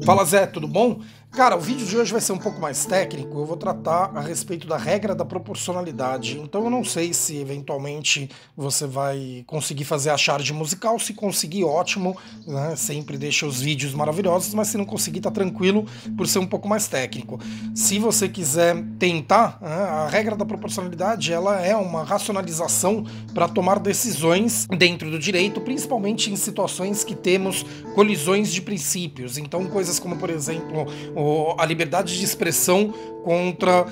Fala Zé, tudo bom? Cara, o vídeo de hoje vai ser um pouco mais técnico, eu vou tratar a respeito da regra da proporcionalidade, então eu não sei se eventualmente você vai conseguir fazer a charge musical, se conseguir ótimo, né? Sempre deixa os vídeos maravilhosos, mas se não conseguir tá tranquilo por ser um pouco mais técnico. Se você quiser tentar, né, a regra da proporcionalidade ela é uma racionalização para tomar decisões dentro do direito, principalmente em situações que temos colisões de princípios, então coisas como, por exemplo, a liberdade de expressão contra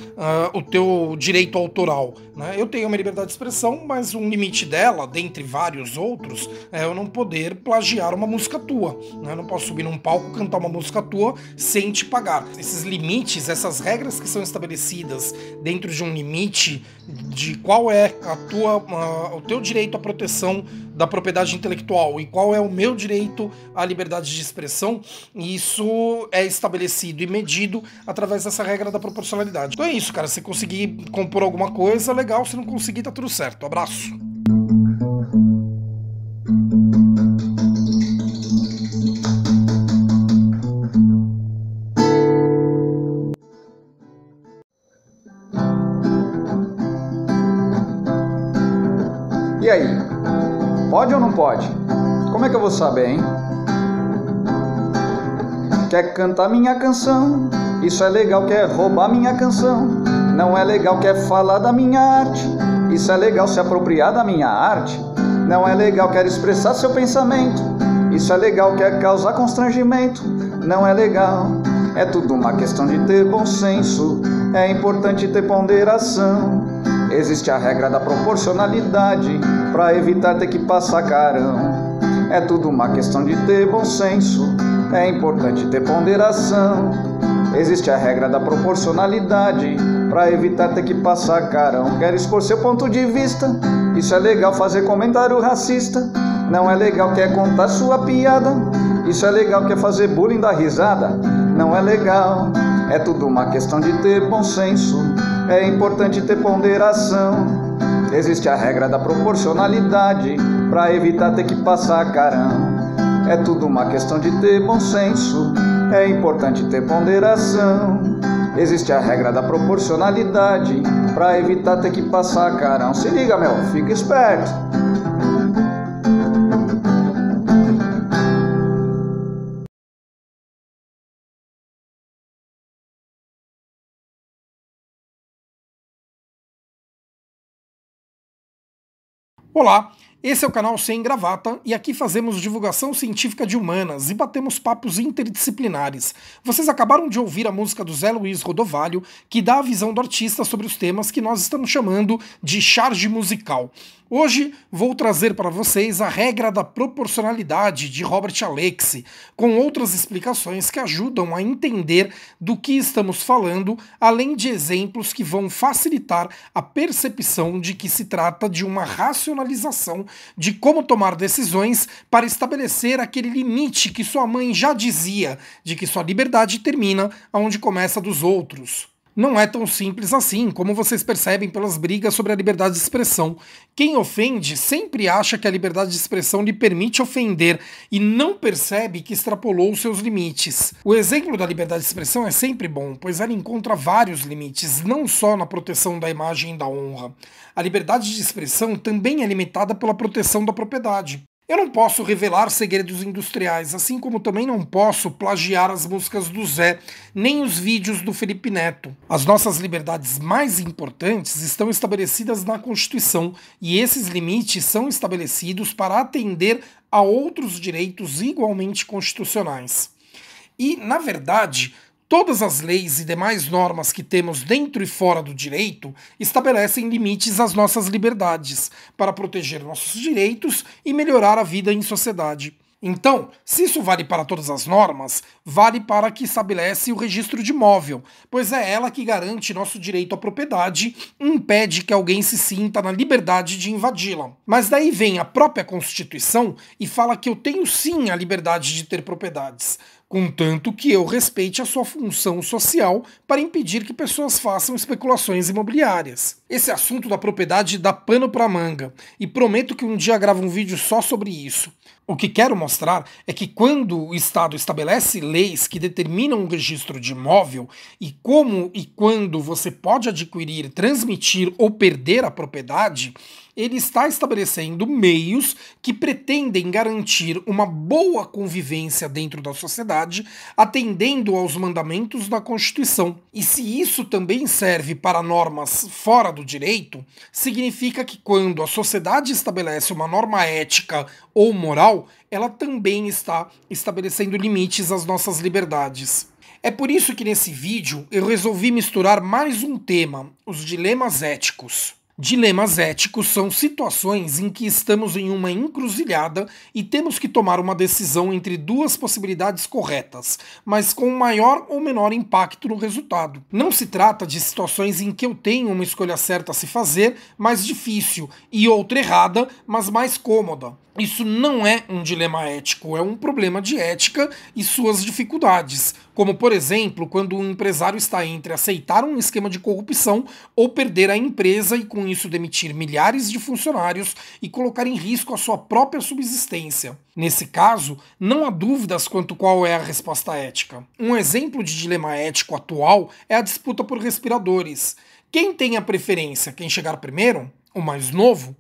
o teu direito autoral, né? Eu tenho uma liberdade de expressão, mas um limite dela, dentre vários outros, é eu não poder plagiar uma música tua, né? Eu não posso subir num palco, cantar uma música tua sem te pagar. Esses limites, essas regras que são estabelecidas dentro de um limite de qual é o teu direito à proteção da propriedade intelectual e qual é o meu direito à liberdade de expressão, isso é estabelecido e medido através dessa regra da proporcionalidade. Então é isso, cara. Se conseguir compor alguma coisa, legal. Se não conseguir, tá tudo certo. Abraço. E aí? Pode ou não pode? Como é que eu vou saber, hein? Quer cantar minha canção? Isso é legal, quer roubar minha canção? Não é legal, quer falar da minha arte? Isso é legal, se apropriar da minha arte? Não é legal, quer expressar seu pensamento? Isso é legal, quer causar constrangimento? Não é legal, é tudo uma questão de ter bom senso. É importante ter ponderação. Existe a regra da proporcionalidade para evitar ter que passar carão. É tudo uma questão de ter bom senso. É importante ter ponderação. Existe a regra da proporcionalidade para evitar ter que passar carão. Quer expor seu ponto de vista? Isso é legal, fazer comentário racista? Não é legal, quer contar sua piada? Isso é legal, quer fazer bullying da risada? Não é legal, é tudo uma questão de ter bom senso. É importante ter ponderação. Existe a regra da proporcionalidade para evitar ter que passar carão. É tudo uma questão de ter bom senso. É importante ter ponderação. Existe a regra da proporcionalidade para evitar ter que passar carão. Se liga, meu, fica esperto. Olá, esse é o canal Sem Gravata e aqui fazemos divulgação científica de humanas e batemos papos interdisciplinares. Vocês acabaram de ouvir a música do Zé Luiz Rodovalho, que dá a visão do artista sobre os temas que nós estamos chamando de charge musical. Hoje vou trazer para vocês a regra da proporcionalidade de Robert Alexy, com outras explicações que ajudam a entender do que estamos falando, além de exemplos que vão facilitar a percepção de que se trata de uma racionalização de como tomar decisões para estabelecer aquele limite que sua mãe já dizia, de que sua liberdade termina onde começa a dos outros. Não é tão simples assim, como vocês percebem pelas brigas sobre a liberdade de expressão. Quem ofende sempre acha que a liberdade de expressão lhe permite ofender e não percebe que extrapolou os seus limites. O exemplo da liberdade de expressão é sempre bom, pois ela encontra vários limites, não só na proteção da imagem e da honra. A liberdade de expressão também é limitada pela proteção da propriedade. Eu não posso revelar segredos industriais, assim como também não posso plagiar as músicas do Zé, nem os vídeos do Felipe Neto. As nossas liberdades mais importantes estão estabelecidas na Constituição, e esses limites são estabelecidos para atender a outros direitos igualmente constitucionais. E, na verdade, Todas as leis e demais normas que temos dentro e fora do direito estabelecem limites às nossas liberdades, para proteger nossos direitos e melhorar a vida em sociedade. Então, se isso vale para todas as normas, vale para a que estabelece o registro de imóvel, pois é ela que garante nosso direito à propriedade e impede que alguém se sinta na liberdade de invadi-la. Mas daí vem a própria Constituição e fala que eu tenho sim a liberdade de ter propriedades, contanto que eu respeite a sua função social para impedir que pessoas façam especulações imobiliárias. Esse assunto da propriedade dá pano para manga, e prometo que um dia gravo um vídeo só sobre isso. O que quero mostrar é que quando o Estado estabelece leis que determinam o registro de imóvel e como e quando você pode adquirir, transmitir ou perder a propriedade, ele está estabelecendo meios que pretendem garantir uma boa convivência dentro da sociedade, atendendo aos mandamentos da Constituição. E se isso também serve para normas fora do direito, significa que quando a sociedade estabelece uma norma ética ou moral, ela também está estabelecendo limites às nossas liberdades. É por isso que nesse vídeo eu resolvi misturar mais um tema, os dilemas éticos. Dilemas éticos são situações em que estamos em uma encruzilhada e temos que tomar uma decisão entre duas possibilidades corretas, mas com maior ou menor impacto no resultado. Não se trata de situações em que eu tenho uma escolha certa a se fazer, mais difícil, e outra errada, mas mais cômoda. Isso não é um dilema ético, é um problema de ética e suas dificuldades. Como, por exemplo, quando um empresário está entre aceitar um esquema de corrupção ou perder a empresa e com isso demitir milhares de funcionários e colocar em risco a sua própria subsistência. Nesse caso, não há dúvidas quanto qual é a resposta ética. Um exemplo de dilema ético atual é a disputa por respiradores. Quem tem a preferência? Quem chegar primeiro? O mais novo?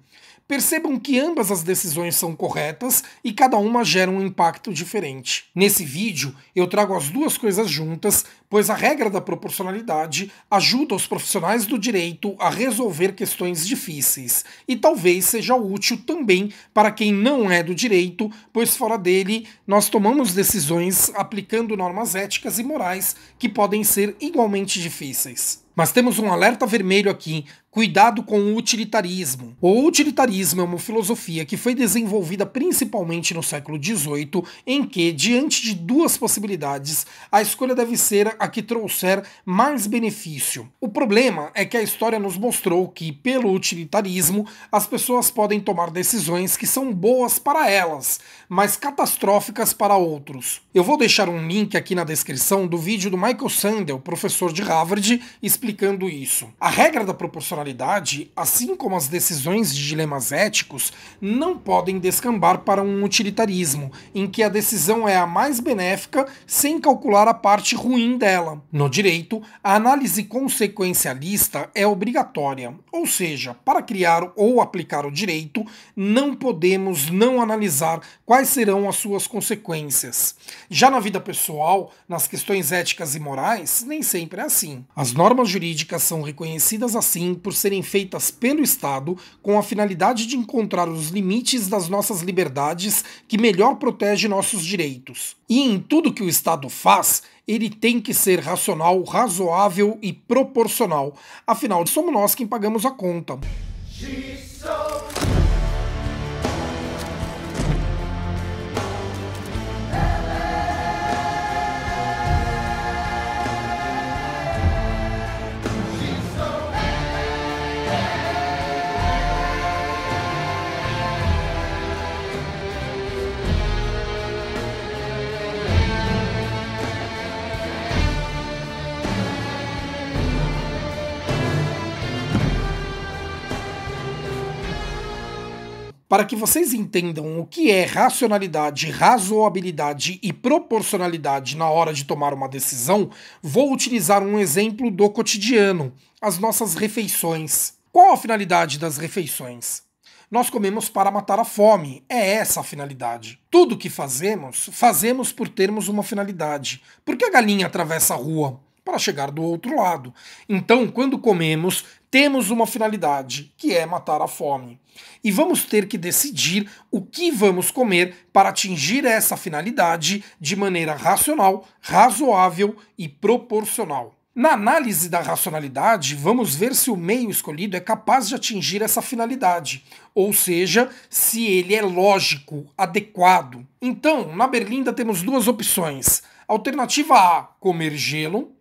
Percebam que ambas as decisões são corretas e cada uma gera um impacto diferente. Nesse vídeo, eu trago as duas coisas juntas, pois a regra da proporcionalidade ajuda os profissionais do direito a resolver questões difíceis e talvez seja útil também para quem não é do direito, pois fora dele nós tomamos decisões aplicando normas éticas e morais que podem ser igualmente difíceis. Mas temos um alerta vermelho aqui. Cuidado com o utilitarismo. O utilitarismo é uma filosofia que foi desenvolvida principalmente no século XVIII, em que, diante de duas possibilidades, a escolha deve ser a que trouxer mais benefício. O problema é que a história nos mostrou que, pelo utilitarismo, as pessoas podem tomar decisões que são boas para elas, mas catastróficas para outros. Eu vou deixar um link aqui na descrição do vídeo do Michael Sandel, professor de Harvard, explicando isso. A regra da proporcionalidade, assim como as decisões de dilemas éticos, não podem descambar para um utilitarismo, em que a decisão é a mais benéfica sem calcular a parte ruim dela. No direito, a análise consequencialista é obrigatória, ou seja, para criar ou aplicar o direito, não podemos não analisar quais serão as suas consequências. Já na vida pessoal, nas questões éticas e morais, nem sempre é assim. As normas jurídicas são reconhecidas assim por serem feitas pelo Estado com a finalidade de encontrar os limites das nossas liberdades que melhor protege nossos direitos. E em tudo que o Estado faz, ele tem que ser racional, razoável e proporcional. Afinal, somos nós quem pagamos a conta. Para que vocês entendam o que é racionalidade, razoabilidade e proporcionalidade na hora de tomar uma decisão, vou utilizar um exemplo do cotidiano, as nossas refeições. Qual a finalidade das refeições? Nós comemos para matar a fome, é essa a finalidade. Tudo que fazemos, fazemos por termos uma finalidade. Por que a galinha atravessa a rua? para chegar do outro lado. Então, quando comemos, temos uma finalidade, que é matar a fome. E vamos ter que decidir o que vamos comer para atingir essa finalidade de maneira racional, razoável e proporcional. Na análise da racionalidade, vamos ver se o meio escolhido é capaz de atingir essa finalidade, ou seja, se ele é lógico, adequado. Então, na berlinda temos duas opções. Alternativa A, comer gelo.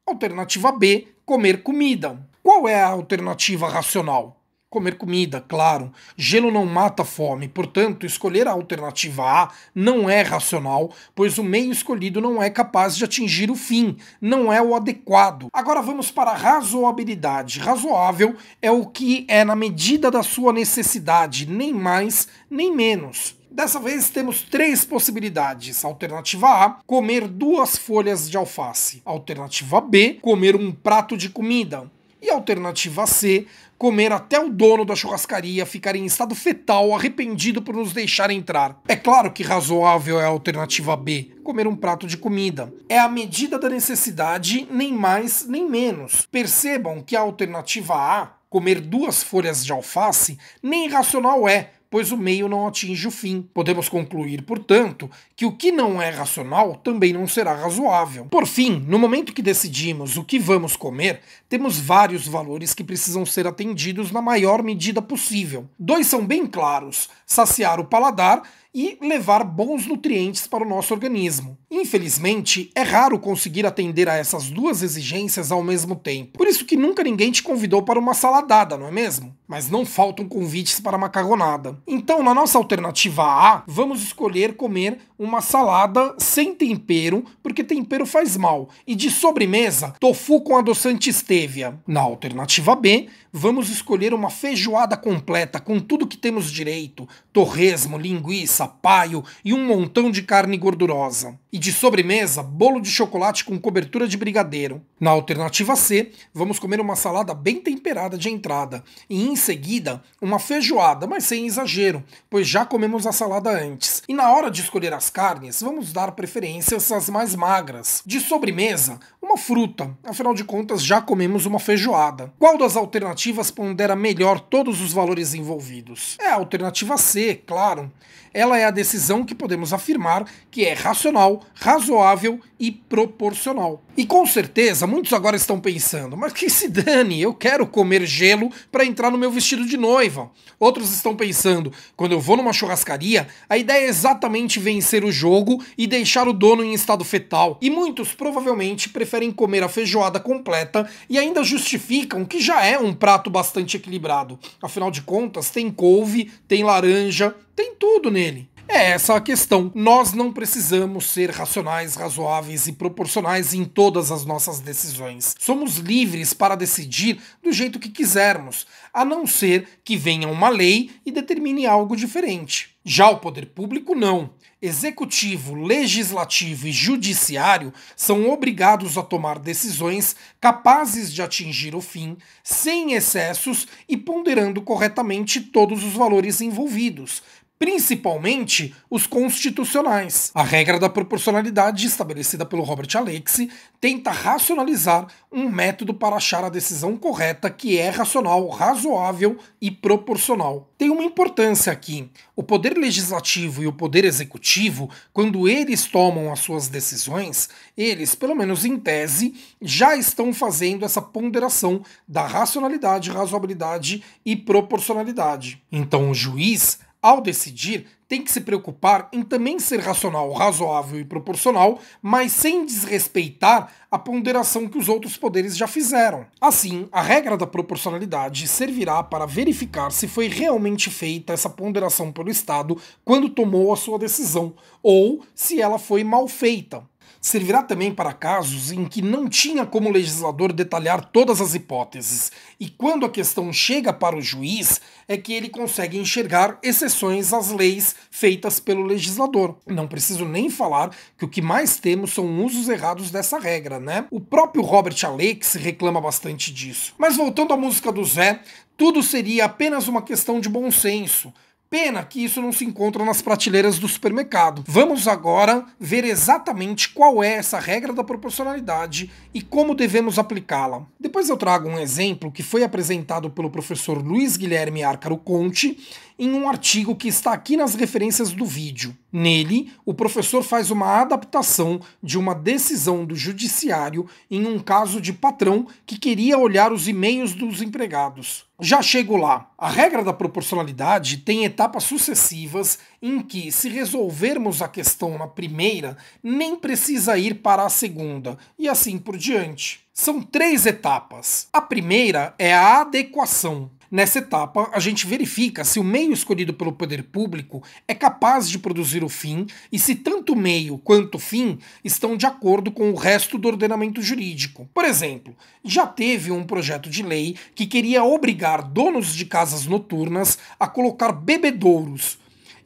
Alternativa B, comer comida. Qual é a alternativa racional? Comer comida, claro. Gelo não mata a fome, portanto, escolher a alternativa A não é racional, pois o meio escolhido não é capaz de atingir o fim, não é o adequado. Agora vamos para a razoabilidade. Razoável é o que é na medida da sua necessidade, nem mais nem menos. Dessa vez temos três possibilidades. Alternativa A, comer 2 folhas de alface. Alternativa B, comer um prato de comida. E alternativa C, comer até o dono da churrascaria ficar em estado fetal, arrependido por nos deixar entrar. É claro que razoável é a alternativa B, comer um prato de comida. É a medida da necessidade, nem mais nem menos. Percebam que a alternativa A, comer 2 folhas de alface, nem racional é, pois o meio não atinge o fim. Podemos concluir, portanto, que o que não é racional também não será razoável. Por fim, no momento que decidimos o que vamos comer, temos vários valores que precisam ser atendidos na maior medida possível. 2 são bem claros: saciar o paladar e levar bons nutrientes para o nosso organismo. Infelizmente, é raro conseguir atender a essas 2 exigências ao mesmo tempo. Por isso que nunca ninguém te convidou para uma saladada, não é mesmo? Mas não faltam convites para macarronada. Então, na nossa alternativa A, vamos escolher comer uma salada sem tempero, porque tempero faz mal. E de sobremesa, tofu com adoçante stevia. Na alternativa B, vamos escolher uma feijoada completa com tudo que temos direito: torresmo, linguiça, paio e um montão de carne gordurosa. E de sobremesa, bolo de chocolate com cobertura de brigadeiro. Na alternativa C, vamos comer uma salada bem temperada de entrada. E em seguida, uma feijoada, mas sem exagero, pois já comemos a salada antes. E na hora de escolher as carnes, vamos dar preferências às mais magras. De sobremesa, uma fruta, afinal de contas já comemos uma feijoada. Qual das alternativas pondera melhor todos os valores envolvidos? É a alternativa C, claro. Ela é a decisão que podemos afirmar que é racional, razoável e proporcional. E com certeza, muitos agora estão pensando: mas que se dane, eu quero comer gelo para entrar no meu vestido de noiva. Outros estão pensando: quando eu vou numa churrascaria, a ideia é exatamente vencer o jogo e deixar o dono em estado fetal. E muitos provavelmente preferem comer a feijoada completa e ainda justificam que já é um prato bastante equilibrado. Afinal de contas, tem couve, tem laranja, tem tudo nele. É essa a questão. Nós não precisamos ser racionais, razoáveis e proporcionais em todas as nossas decisões. Somos livres para decidir do jeito que quisermos, a não ser que venha uma lei e determine algo diferente. Já o poder público não. Executivo, legislativo e judiciário são obrigados a tomar decisões capazes de atingir o fim, sem excessos e ponderando corretamente todos os valores envolvidos, principalmente os constitucionais. A regra da proporcionalidade, estabelecida pelo Robert Alexy, tenta racionalizar um método para achar a decisão correta que é racional, razoável e proporcional. Tem uma importância aqui. O poder legislativo e o poder executivo, quando eles tomam as suas decisões, eles, pelo menos em tese, já estão fazendo essa ponderação da racionalidade, razoabilidade e proporcionalidade. Então o juiz, ao decidir, tem que se preocupar em também ser racional, razoável e proporcional, mas sem desrespeitar a ponderação que os outros poderes já fizeram. Assim, a regra da proporcionalidade servirá para verificar se foi realmente feita essa ponderação pelo Estado quando tomou a sua decisão, ou se ela foi mal feita. Servirá também para casos em que não tinha como o legislador detalhar todas as hipóteses, e quando a questão chega para o juiz, é que ele consegue enxergar exceções às leis feitas pelo legislador. Não preciso nem falar que o que mais temos são usos errados dessa regra, né? O próprio Robert Alexy reclama bastante disso. Mas voltando à música do Zé, tudo seria apenas uma questão de bom senso. Pena que isso não se encontra nas prateleiras do supermercado. Vamos agora ver exatamente qual é essa regra da proporcionalidade e como devemos aplicá-la. Depois eu trago um exemplo que foi apresentado pelo professor Luiz Guilherme Arcaro Conte em um artigo que está aqui nas referências do vídeo. Nele, o professor faz uma adaptação de uma decisão do judiciário em um caso de patrão que queria olhar os e-mails dos empregados. Já chego lá. A regra da proporcionalidade tem etapas sucessivas em que, se resolvermos a questão na primeira, nem precisa ir para a segunda, e assim por diante. São 3 etapas. A primeira é a adequação. Nessa etapa, a gente verifica se o meio escolhido pelo poder público é capaz de produzir o fim e se tanto o meio quanto o fim estão de acordo com o resto do ordenamento jurídico. Por exemplo, já teve um projeto de lei que queria obrigar donos de casas noturnas a colocar bebedouros.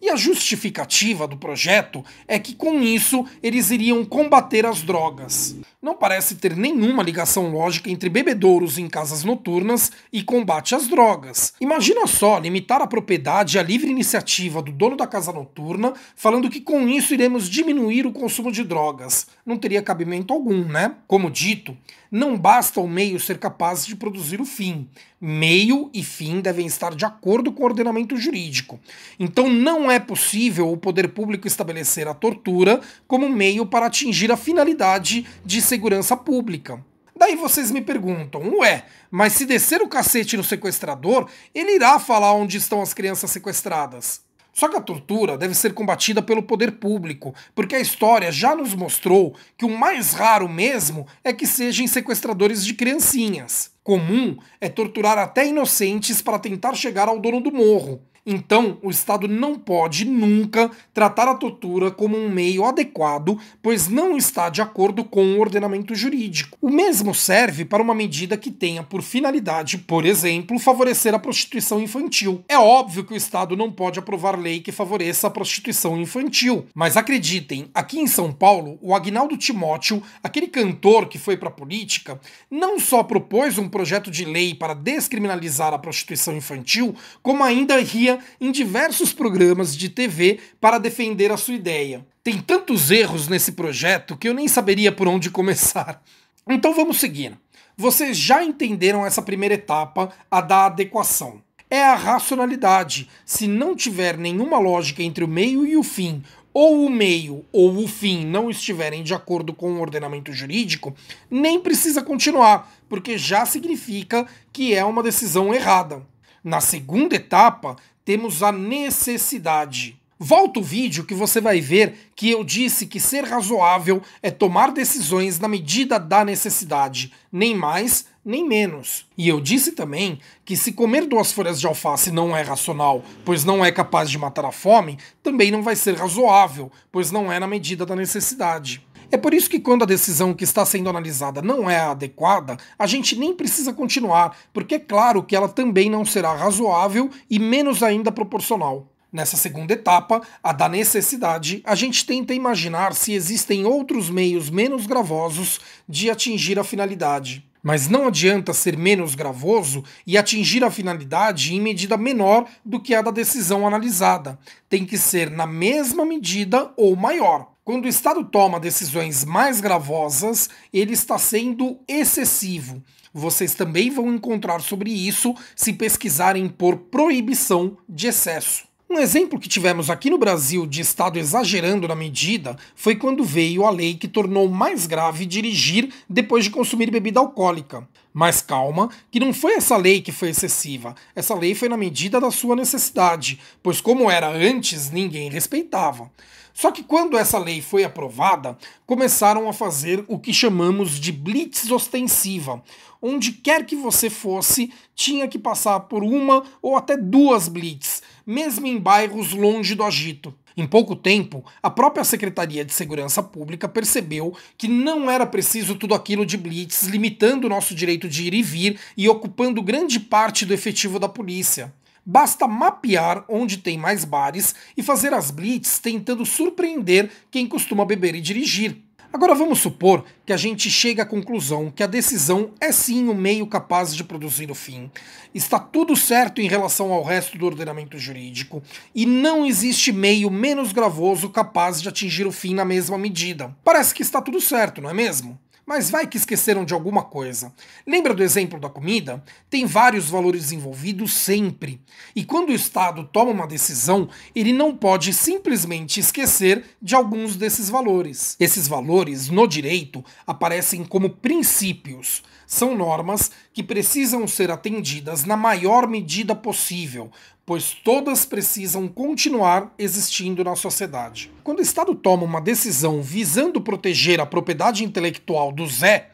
E a justificativa do projeto é que com isso eles iriam combater as drogas. Não parece ter nenhuma ligação lógica entre bebedouros em casas noturnas e combate às drogas. Imagina só limitar a propriedade à livre iniciativa do dono da casa noturna, falando que com isso iremos diminuir o consumo de drogas. Não teria cabimento algum, né? Como dito, não basta o meio ser capaz de produzir o fim. Meio e fim devem estar de acordo com o ordenamento jurídico. Então não é possível o poder público estabelecer a tortura como meio para atingir a finalidade de segurança pública. Daí vocês me perguntam, ué, mas se descer o cacete no sequestrador, ele irá falar onde estão as crianças sequestradas. Só que a tortura deve ser combatida pelo poder público, porque a história já nos mostrou que o mais raro mesmo é que sejam sequestradores de criancinhas. Comum é torturar até inocentes para tentar chegar ao dono do morro. Então, o Estado não pode nunca tratar a tortura como um meio adequado, pois não está de acordo com o ordenamento jurídico. O mesmo serve para uma medida que tenha por finalidade, por exemplo, favorecer a prostituição infantil. É óbvio que o Estado não pode aprovar lei que favoreça a prostituição infantil, mas acreditem, aqui em São Paulo, o Agnaldo Timóteo, aquele cantor que foi para a política, não só propôs um projeto de lei para descriminalizar a prostituição infantil, como ainda ria em diversos programas de TV para defender a sua ideia. Tem tantos erros nesse projeto que eu nem saberia por onde começar. Então vamos seguir. Vocês já entenderam essa primeira etapa, a da adequação. É a racionalidade. Se não tiver nenhuma lógica entre o meio e o fim, ou o meio ou o fim não estiverem de acordo com o ordenamento jurídico, nem precisa continuar, porque já significa que é uma decisão errada. Na segunda etapa, temos a necessidade. Volta o vídeo que você vai ver que eu disse que ser razoável é tomar decisões na medida da necessidade, nem mais nem menos. E eu disse também que se comer 2 folhas de alface não é racional, pois não é capaz de matar a fome, também não vai ser razoável, pois não é na medida da necessidade. É por isso que quando a decisão que está sendo analisada não é a adequada, a gente nem precisa continuar, porque é claro que ela também não será razoável e menos ainda proporcional. Nessa segunda etapa, a da necessidade, a gente tenta imaginar se existem outros meios menos gravosos de atingir a finalidade. Mas não adianta ser menos gravoso e atingir a finalidade em medida menor do que a da decisão analisada. Tem que ser na mesma medida ou maior. Quando o Estado toma decisões mais gravosas, ele está sendo excessivo. Vocês também vão encontrar sobre isso se pesquisarem por proibição de excesso. Um exemplo que tivemos aqui no Brasil de Estado exagerando na medida foi quando veio a lei que tornou mais grave dirigir depois de consumir bebida alcoólica. Mas calma, que não foi essa lei que foi excessiva. Essa lei foi na medida da sua necessidade, pois como era antes, ninguém respeitava. Só que quando essa lei foi aprovada, começaram a fazer o que chamamos de blitz ostensiva. Onde quer que você fosse, tinha que passar por 1 ou até 2 blitz, mesmo em bairros longe do agito. Em pouco tempo, a própria Secretaria de Segurança Pública percebeu que não era preciso tudo aquilo de blitz, limitando o nosso direito de ir e vir e ocupando grande parte do efetivo da polícia. Basta mapear onde tem mais bares e fazer as blitz tentando surpreender quem costuma beber e dirigir. Agora vamos supor que a gente chegue à conclusão que a decisão é sim o meio capaz de produzir o fim. Está tudo certo em relação ao resto do ordenamento jurídico e não existe meio menos gravoso capaz de atingir o fim na mesma medida. Parece que está tudo certo, não é mesmo? Mas vai que esqueceram de alguma coisa. Lembra do exemplo da comida? Tem vários valores envolvidos sempre. E quando o Estado toma uma decisão, ele não pode simplesmente esquecer de alguns desses valores. Esses valores, no direito, aparecem como princípios. São normas que precisam ser atendidas na maior medida possível, pois todas precisam continuar existindo na sociedade. Quando o Estado toma uma decisão visando proteger a propriedade intelectual do Zé,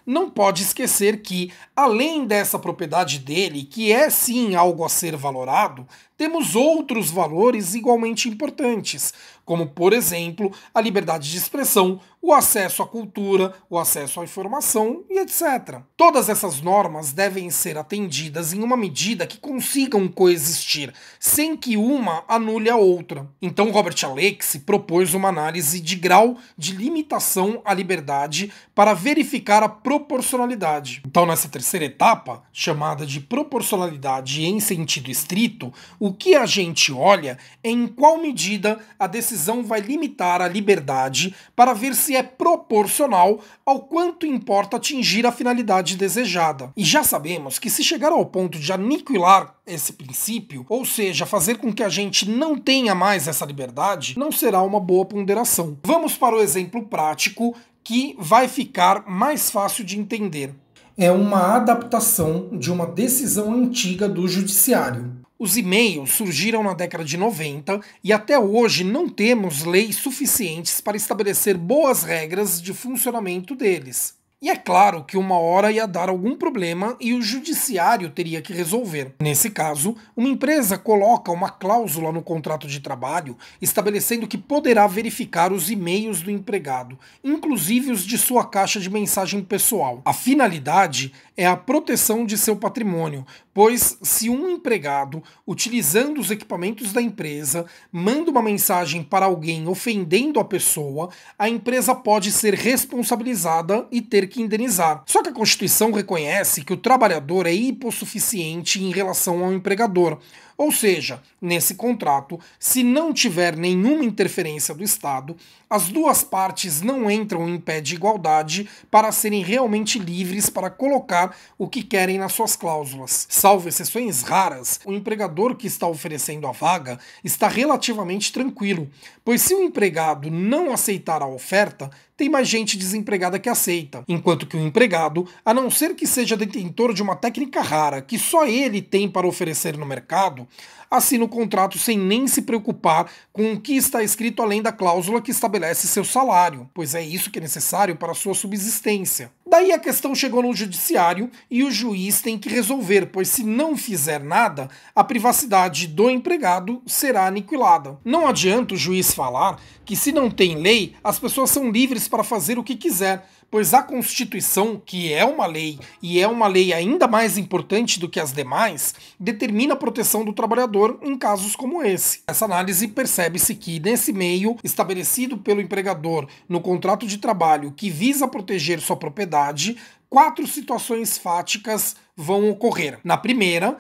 não pode esquecer que, além dessa propriedade dele, que é sim algo a ser valorado, temos outros valores igualmente importantes, como, por exemplo, a liberdade de expressão, o acesso à cultura, o acesso à informação e etc. Todas essas normas devem ser atendidas em uma medida que consigam coexistir, sem que uma anule a outra. Então, Robert Alex propôs uma análise de grau de limitação à liberdade para verificar a proporcionalidade. Então, nessa terceira etapa, chamada de proporcionalidade em sentido estrito, o que a gente olha é em qual medida a decisão vai limitar a liberdade para ver se é proporcional ao quanto importa atingir a finalidade desejada. E já sabemos que se chegar ao ponto de aniquilar esse princípio, ou seja, fazer com que a gente não tenha mais essa liberdade, não será uma boa ponderação. Vamos para o exemplo prático que vai ficar mais fácil de entender. É uma adaptação de uma decisão antiga do judiciário. Os e-mails surgiram na década de 90 e até hoje não temos leis suficientes para estabelecer boas regras de funcionamento deles. E é claro que uma hora ia dar algum problema e o judiciário teria que resolver. Nesse caso, uma empresa coloca uma cláusula no contrato de trabalho estabelecendo que poderá verificar os e-mails do empregado, inclusive os de sua caixa de mensagem pessoal. A finalidade é a proteção de seu patrimônio, pois se um empregado, utilizando os equipamentos da empresa, manda uma mensagem para alguém ofendendo a pessoa, a empresa pode ser responsabilizada e ter que indenizar. Só que a Constituição reconhece que o trabalhador é hipossuficiente em relação ao empregador. Ou seja, nesse contrato, se não tiver nenhuma interferência do Estado, as duas partes não entram em pé de igualdade para serem realmente livres para colocar o que querem nas suas cláusulas. Salvo exceções raras, o empregador que está oferecendo a vaga está relativamente tranquilo, pois se o empregado não aceitar a oferta, tem mais gente desempregada que aceita, enquanto que o empregado, a não ser que seja detentor de uma técnica rara que só ele tem para oferecer no mercado, assina o contrato sem nem se preocupar com o que está escrito além da cláusula que estabelece seu salário, pois é isso que é necessário para a sua subsistência. Daí a questão chegou no judiciário e o juiz tem que resolver, pois se não fizer nada, a privacidade do empregado será aniquilada. Não adianta o juiz falar que se não tem lei, as pessoas são livres para fazer o que quiser, pois a Constituição, que é uma lei e é uma lei ainda mais importante do que as demais, determina a proteção do trabalhador em casos como esse. Essa análise percebe-se que, nesse meio estabelecido pelo empregador no contrato de trabalho que visa proteger sua propriedade, 4 situações fáticas vão ocorrer. Na primeira,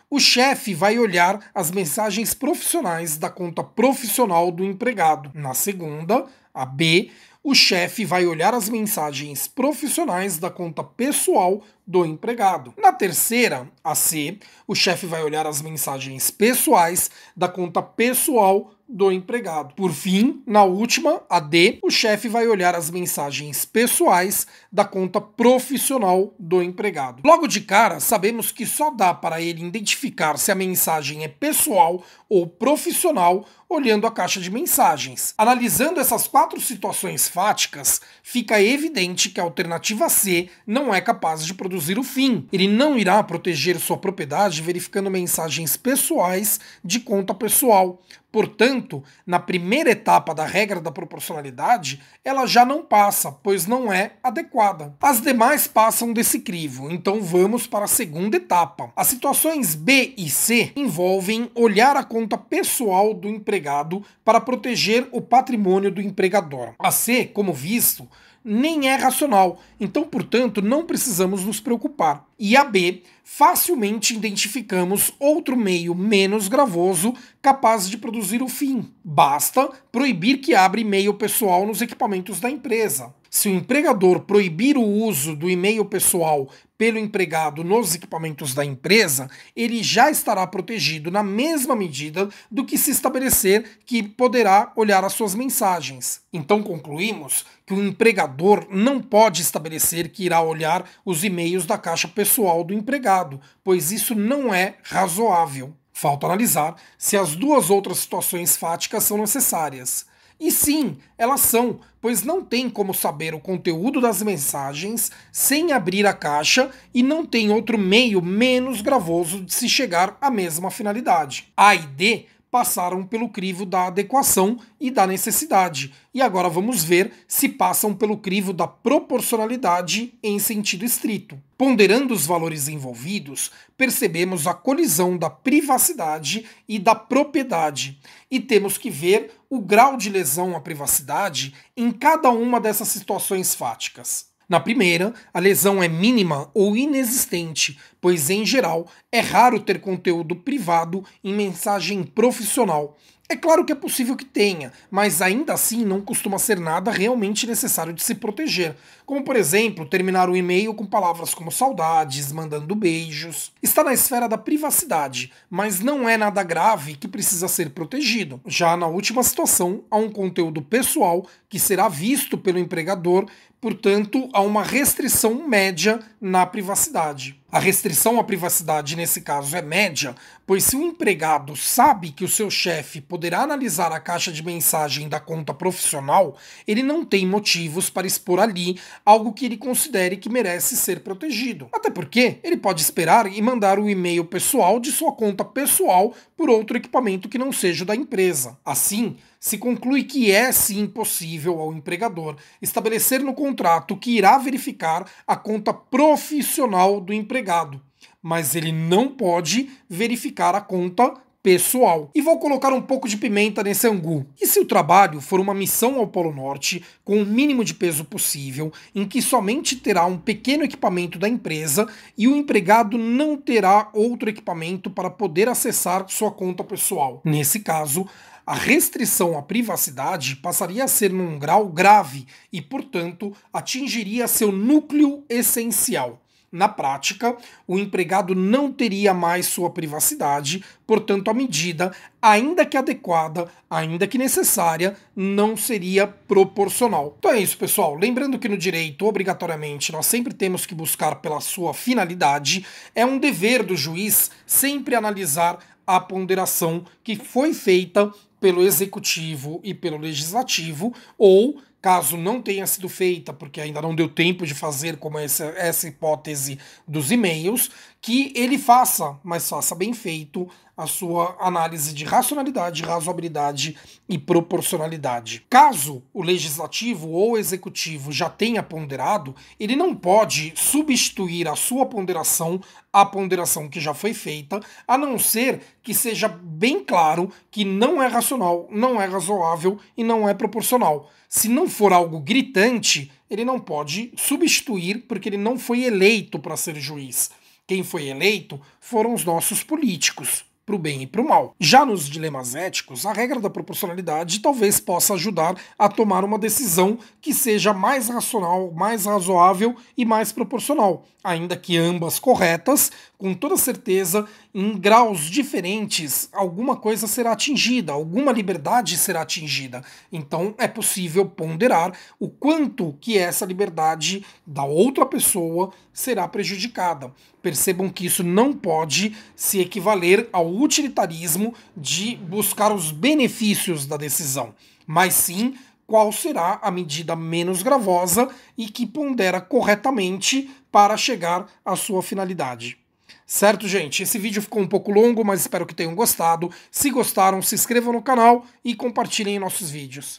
o chefe vai olhar as mensagens profissionais da conta profissional do empregado. Na segunda, a B, o chefe vai olhar as mensagens profissionais da conta pessoal do empregado. Na terceira, a C, o chefe vai olhar as mensagens pessoais da conta pessoal do empregado. Por fim, na última, a D, o chefe vai olhar as mensagens pessoais da conta profissional do empregado. Logo de cara, sabemos que só dá para ele identificar se a mensagem é pessoal ou profissional olhando a caixa de mensagens. Analisando essas 4 situações fáticas, fica evidente que a alternativa C não é capaz de produzir produzir o fim. Ele não irá proteger sua propriedade verificando mensagens pessoais de conta pessoal. Portanto, na primeira etapa da regra da proporcionalidade, ela já não passa, pois não é adequada. As demais passam desse crivo, então vamos para a segunda etapa. As situações B e C envolvem olhar a conta pessoal do empregado para proteger o patrimônio do empregador. A C, como visto, nem é racional, então, portanto, não precisamos nos preocupar. E a B, facilmente identificamos outro meio menos gravoso capaz de produzir o fim. Basta proibir que abra e-mail pessoal nos equipamentos da empresa. Se o empregador proibir o uso do e-mail pessoal pelo empregado nos equipamentos da empresa, ele já estará protegido na mesma medida do que se estabelecer que poderá olhar as suas mensagens. Então concluímos que o empregador não pode estabelecer que irá olhar os e-mails da caixa pessoal do empregado, pois isso não é razoável. Falta analisar se as duas outras situações fáticas são necessárias. E sim, elas são, pois não tem como saber o conteúdo das mensagens sem abrir a caixa e não tem outro meio menos gravoso de se chegar à mesma finalidade. A e D passaram pelo crivo da adequação e da necessidade, e agora vamos ver se passam pelo crivo da proporcionalidade em sentido estrito. Ponderando os valores envolvidos, percebemos a colisão da privacidade e da propriedade, e temos que ver o grau de lesão à privacidade em cada uma dessas situações fáticas. Na primeira, a lesão é mínima ou inexistente, pois, em geral, é raro ter conteúdo privado em mensagem profissional. É claro que é possível que tenha, mas ainda assim não costuma ser nada realmente necessário de se proteger. Como, por exemplo, terminar o e-mail com palavras como saudades, mandando beijos. Está na esfera da privacidade, mas não é nada grave que precisa ser protegido. Já na última situação, há um conteúdo pessoal que será visto pelo empregador, portanto, há uma restrição média na privacidade. A restrição à privacidade nesse caso é média, pois se o empregado sabe que o seu chefe poderá analisar a caixa de mensagem da conta profissional, ele não tem motivos para expor ali algo que ele considere que merece ser protegido. Até porque ele pode esperar e mandar o e-mail pessoal de sua conta pessoal por outro equipamento que não seja o da empresa. Assim, se conclui que é sim possível ao empregador estabelecer no contrato que irá verificar a conta profissional do empregado, mas ele não pode verificar a conta pessoal. E vou colocar um pouco de pimenta nesse angu. E se o trabalho for uma missão ao Polo Norte, com o mínimo de peso possível, em que somente terá um pequeno equipamento da empresa e o empregado não terá outro equipamento para poder acessar sua conta pessoal? Nesse caso, a restrição à privacidade passaria a ser num grau grave e, portanto, atingiria seu núcleo essencial. Na prática, o empregado não teria mais sua privacidade, portanto, a medida, ainda que adequada, ainda que necessária, não seria proporcional. Então é isso, pessoal. Lembrando que no direito, obrigatoriamente, nós sempre temos que buscar pela sua finalidade. É um dever do juiz sempre analisar a ponderação que foi feita pelo executivo e pelo legislativo, ou caso não tenha sido feita, porque ainda não deu tempo de fazer, como essa hipótese dos e-mails, que ele faça, mas faça bem feito, a sua análise de racionalidade, razoabilidade e proporcionalidade. Caso o legislativo ou o executivo já tenha ponderado, ele não pode substituir a sua ponderação à ponderação que já foi feita, a não ser que seja bem claro que não é racional, não é razoável e não é proporcional. Se não for algo gritante, ele não pode substituir, porque ele não foi eleito para ser juiz. Quem foi eleito foram os nossos políticos, para o bem e para o mal. Já nos dilemas éticos, a regra da proporcionalidade talvez possa ajudar a tomar uma decisão que seja mais racional, mais razoável e mais proporcional, ainda que ambas corretas, com toda certeza, em graus diferentes, alguma coisa será atingida, alguma liberdade será atingida. Então é possível ponderar o quanto que essa liberdade da outra pessoa será prejudicada. Percebam que isso não pode se equivaler ao utilitarismo de buscar os benefícios da decisão, mas sim qual será a medida menos gravosa e que pondera corretamente para chegar à sua finalidade. Certo, gente? Esse vídeo ficou um pouco longo, mas espero que tenham gostado. Se gostaram, se inscrevam no canal e compartilhem nossos vídeos.